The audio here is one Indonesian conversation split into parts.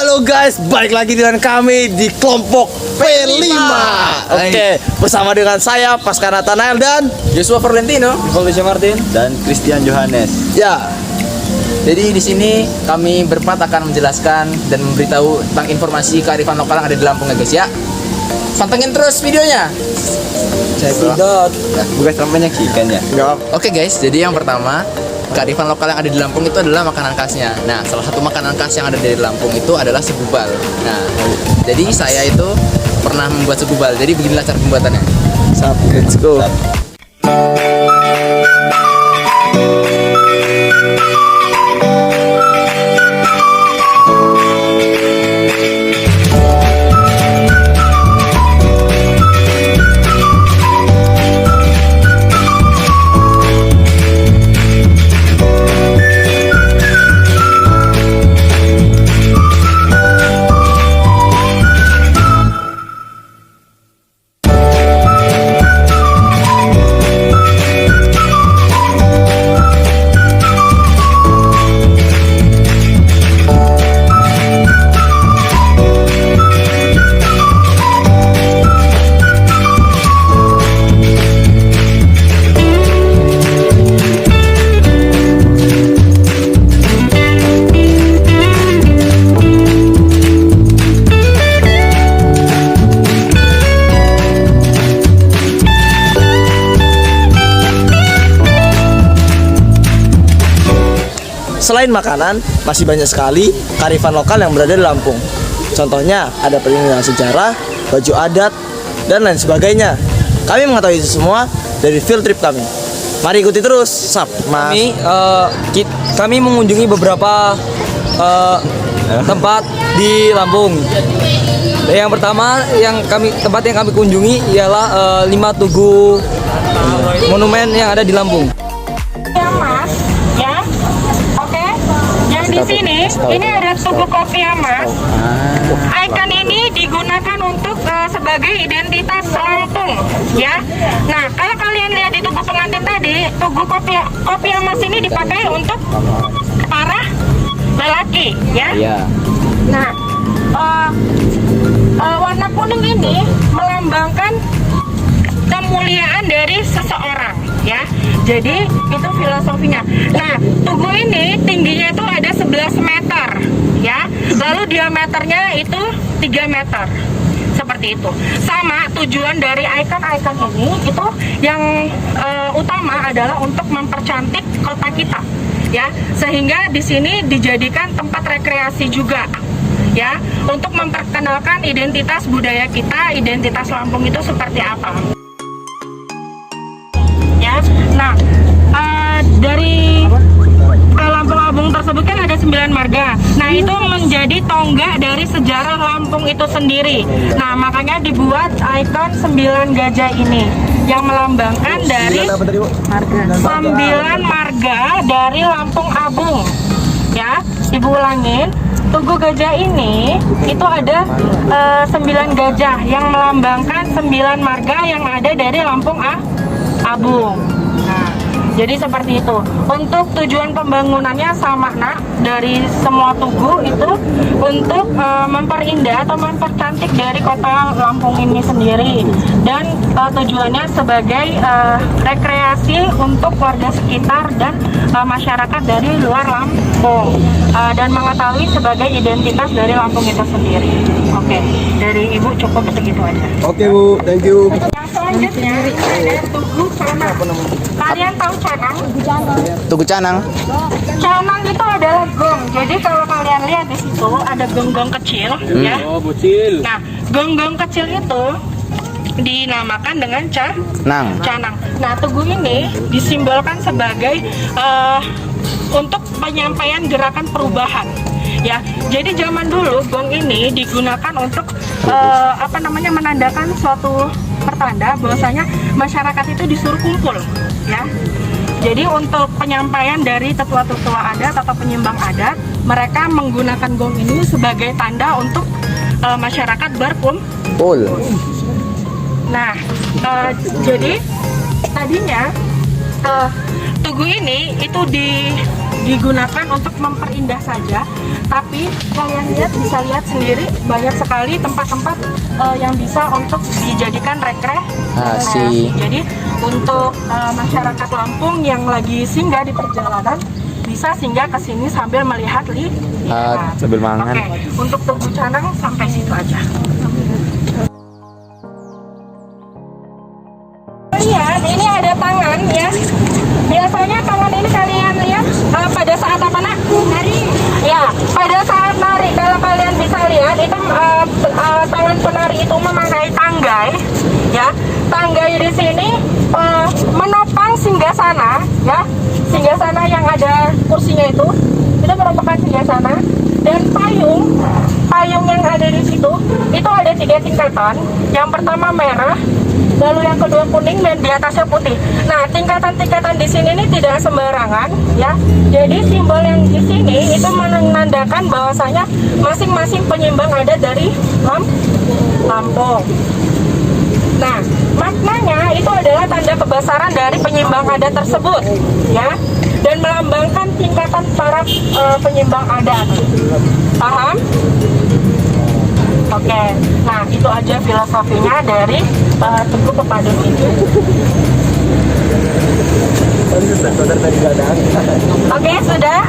Halo guys, balik lagi dengan kami di kelompok P5. Oke, bersama dengan saya Pasca Nathanael dan Joshua Valentino, Felicia Martin, dan Christian Johannes. ya. Jadi di sini kami berempat akan menjelaskan dan memberitahu tentang informasi kearifan lokal yang ada di Lampung ya guys ya. Pantengin terus videonya. Cekidot. Bukan sampai nyaksikan ya. Enggak. Oke guys, jadi yang pertama kearifan lokal yang ada di Lampung itu adalah makanan khasnya. Nah, salah satu makanan khas yang ada di Lampung itu adalah segubal. Nah, jadi saya itu pernah membuat segubal. Jadi beginilah cara pembuatannya. Let's go. Selain makanan, masih banyak sekali kearifan lokal yang berada di Lampung. Contohnya, ada peninggalan sejarah, baju adat, dan lain sebagainya. Kami mengetahui itu semua dari field trip kami. Mari ikuti terus, Sap, Mas. Kami mengunjungi beberapa tempat di Lampung. Yang pertama tempat yang kami kunjungi ialah 5 tugu monumen yang ada di Lampung. Ya Mas, ya, oke. Yang di sini, ini ada Tugu Kopi ya Mas. Ikon ini digunakan untuk sebagai identitas Lampung, ya. Nah, kalau kalian lihat di tugu pengantin tadi, Tugu Kopi Mas ini dipakai untuk para lelaki, ya. Iya. Nah, warna kuning ini melambangkan kemuliaan dari seseorang, ya. Jadi itu filosofinya. Nah, tugu ini tingginya itu ada 11 meter, ya. Lalu diameternya itu 3 meter. Seperti itu. Sama tujuan dari ikon-ikon ini itu yang utama adalah untuk mempercantik kota kita, ya. Sehingga di sini dijadikan tempat rekreasi juga, ya, untuk memperkenalkan identitas budaya kita, identitas Lampung itu seperti apa. Ya, nah dari Lampung Agung tersebut kan ada 9 marga. Nah, itu menjadi tonggak dari sejarah Lampung itu sendiri. Nah, makanya dibuat ikon 9 gajah ini yang melambangkan dari 9 marga dari Lampung Agung. Ya, Ibu ulangin. Tugu gajah ini itu ada 9 gajah yang melambangkan 9 marga yang ada dari Lampung Agung. Nah, jadi seperti itu. Untuk tujuan pembangunannya sama nak dari semua tugu itu untuk memperindah atau mempercantik dari kota Lampung ini sendiri, dan tujuannya sebagai rekreasi untuk warga sekitar dan masyarakat dari luar Lampung, dan mengetahui sebagai identitas dari Lampung itu sendiri. Oke, dari Ibu cukup segitu aja. Oke, Bu. Thank you. Yang selanjutnya ada Tugu Canang. Kalian tahu Canang? Tugu Canang. Canang itu adalah gong. Jadi kalau kalian lihat di situ ada gong-gong kecil, ya. Oh, bocil. Nah, gong-gong kecil itu dinamakan dengan canang. Nah, tugu ini disimbolkan sebagai untuk penyampaian gerakan perubahan, ya. Jadi zaman dulu gong ini digunakan untuk menandakan suatu pertanda bahwasanya masyarakat itu disuruh kumpul, ya. Jadi untuk penyampaian dari tetua-tetua adat atau penyembah adat, mereka menggunakan gong ini sebagai tanda untuk masyarakat berkumpul. Nah, jadi tadinya tugu ini itu digunakan untuk memperindah saja, tapi kalian bisa lihat sendiri banyak sekali tempat-tempat yang bisa untuk dijadikan rekreasi. Jadi untuk masyarakat Lampung yang lagi singgah di perjalanan bisa singgah ke sini sambil melihat sambil mangan. Oke, untuk Tugu Canang sampai situ aja. Lihat, ini ada tangan ya. Biasanya tangan ini kalian lihat pada saat apa nak? Nari. Ya, pada saat nari kalau kalian bisa lihat itu tangan penari itu memakai tanggai, ya. Tanggai di sini menopang singgasana, ya. Singgasana yang ada kursinya itu merupakan singgasana, dan payung yang ada di situ itu ada 3 tingkatan. Yang pertama merah, lalu yang kedua kuning, dan di atasnya putih. Nah, tingkatan-tingkatan di sini ini tidak sembarangan, ya. Jadi simbol yang di sini itu menandakan bahwasanya masing-masing penyembang adat dari Lampung. Nah, maknanya itu adalah tanda kebesaran dari penyembang adat tersebut, ya, dan melambangkan tingkatan para penyembang adat. Paham? Oke, nah itu aja filosofinya dari Tugu Pepadun ini. Oke, sudah.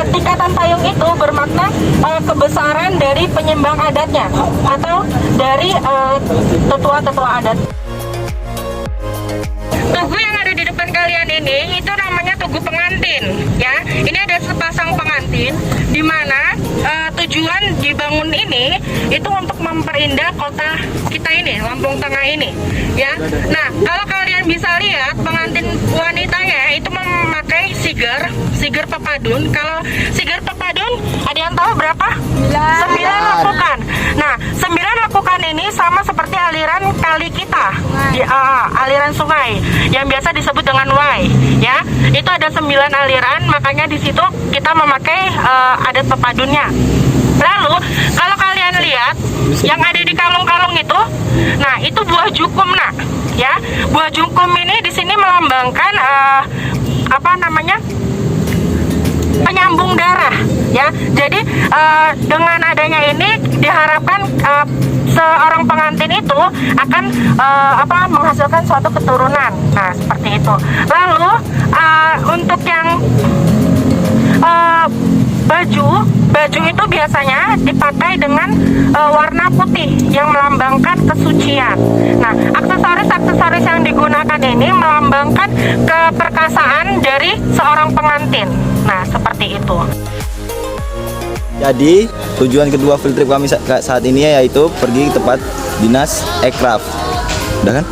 Tingkatan payung itu bermakna kebesaran dari penyembang adatnya atau dari tetua-tetua adat. Tugu yang ada di depan kalian ini itu namanya Tugu Pengantin, ya. Ini ada sepasang pengantin di mana tujuan dibangun ini itu untuk memperindah kota kita ini, Lampung Tengah ini, ya. Nah, kalau kalian bisa lihat pengantin wanitanya itu memakai siger pepadun. Kalau siger pepadun ada yang tahu berapa? 9 lekukan. Nah, 9 lekukan ini sama seperti aliran kali kita, aliran sungai yang biasa disebut dengan wai, ya. Itu ada 9 aliran, makanya di situ kita memakai adat pepadunnya. Lalu kalau kalian lihat yang ada di kalung-kalung itu, nah itu buah jukum, nak, ya. Buah jukum ini di sini melambangkan penyambung darah, ya. Jadi dengan adanya ini diharapkan seorang pengantin itu akan menghasilkan suatu keturunan. Nah, seperti itu. Lalu untuk yang baju itu biasanya dipakai dengan warna putih yang melambangkan kesucian. Nah, aksesoris yang digunakan ini melambangkan keperkasaan dari seorang pengantin. Nah, seperti itu. Jadi tujuan kedua field trip kami saat ini yaitu pergi ke tempat dinas Ekraf. Udah kan?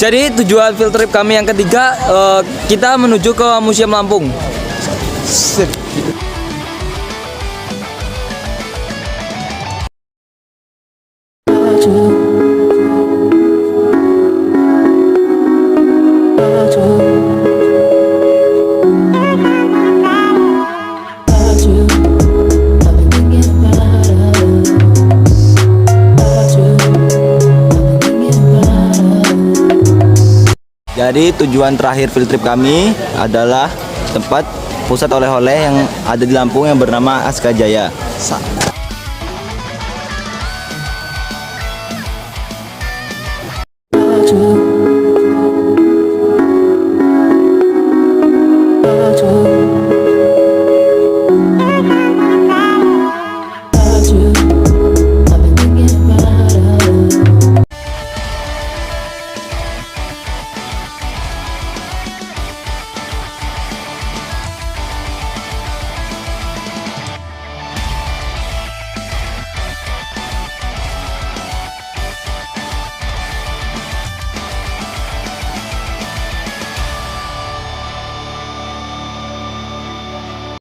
Jadi tujuan field trip kami yang ketiga, kita menuju ke Museum Lampung. Jadi tujuan terakhir field trip kami adalah tempat pusat oleh-oleh yang ada di Lampung yang bernama Askajaya.